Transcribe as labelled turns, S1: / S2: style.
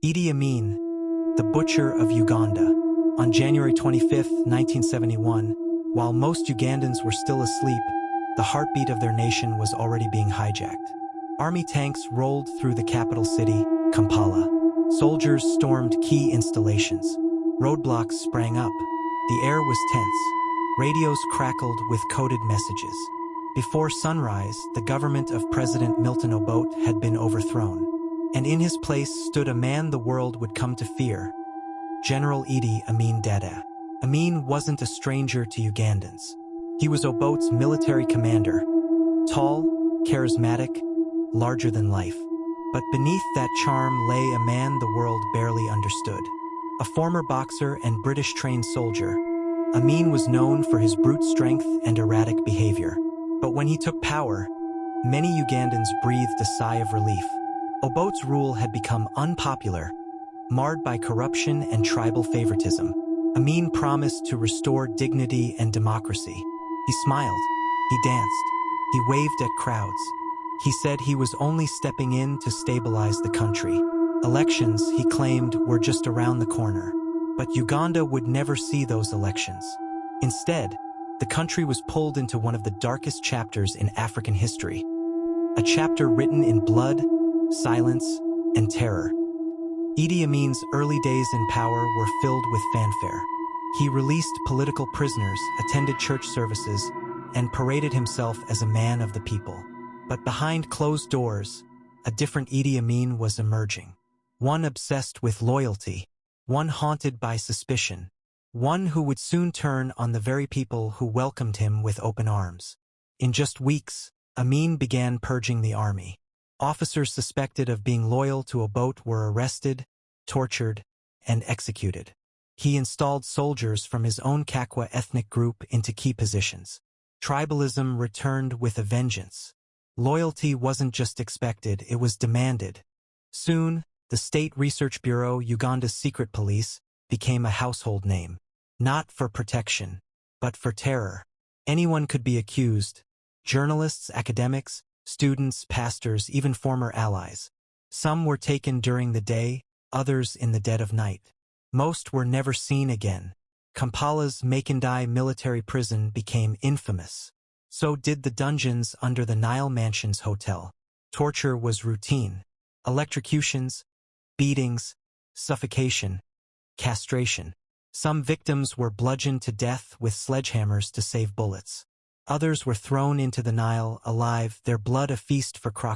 S1: Idi Amin, the Butcher of Uganda. On January 25, 1971, while most Ugandans were still asleep, the heartbeat of their nation was already being hijacked. Army tanks rolled through the capital city, Kampala. Soldiers stormed key installations. Roadblocks sprang up. The air was tense. Radios crackled with coded messages. Before sunrise, the government of President Milton Obote had been overthrown, and in his place stood a man the world would come to fear, General Idi Amin Dada. Amin wasn't a stranger to Ugandans. He was Obote's military commander, tall, charismatic, larger than life. But beneath that charm lay a man the world barely understood. A former boxer and British-trained soldier, Amin was known for his brute strength and erratic behavior. But when he took power, many Ugandans breathed a sigh of relief. Obote's rule had become unpopular, marred by corruption and tribal favoritism. Amin promised to restore dignity and democracy. He smiled, he danced, he waved at crowds. He said he was only stepping in to stabilize the country. Elections, he claimed, were just around the corner. But Uganda would never see those elections. Instead, the country was pulled into one of the darkest chapters in African history. A chapter written in blood, silence, and terror. Idi Amin's early days in power were filled with fanfare. He released political prisoners, attended church services, and paraded himself as a man of the people. But behind closed doors, a different Idi Amin was emerging. One obsessed with loyalty, one haunted by suspicion, one who would soon turn on the very people who welcomed him with open arms. In just weeks, Amin began purging the army. Officers suspected of being loyal to Obote were arrested, tortured, and executed. He installed soldiers from his own Kakwa ethnic group into key positions. Tribalism returned with a vengeance. Loyalty wasn't just expected, it was demanded. Soon, the State Research Bureau, Uganda's secret police, became a household name. Not for protection, but for terror. Anyone could be accused. Journalists, academics, students, pastors, even former allies. Some were taken during the day, others in the dead of night. Most were never seen again. Kampala's Makindye military prison became infamous. So did the dungeons under the Nile Mansions Hotel. Torture was routine. Electrocutions, beatings, suffocation, castration. Some victims were bludgeoned to death with sledgehammers to save bullets. Others were thrown into the Nile alive, their blood a feast for crocodiles.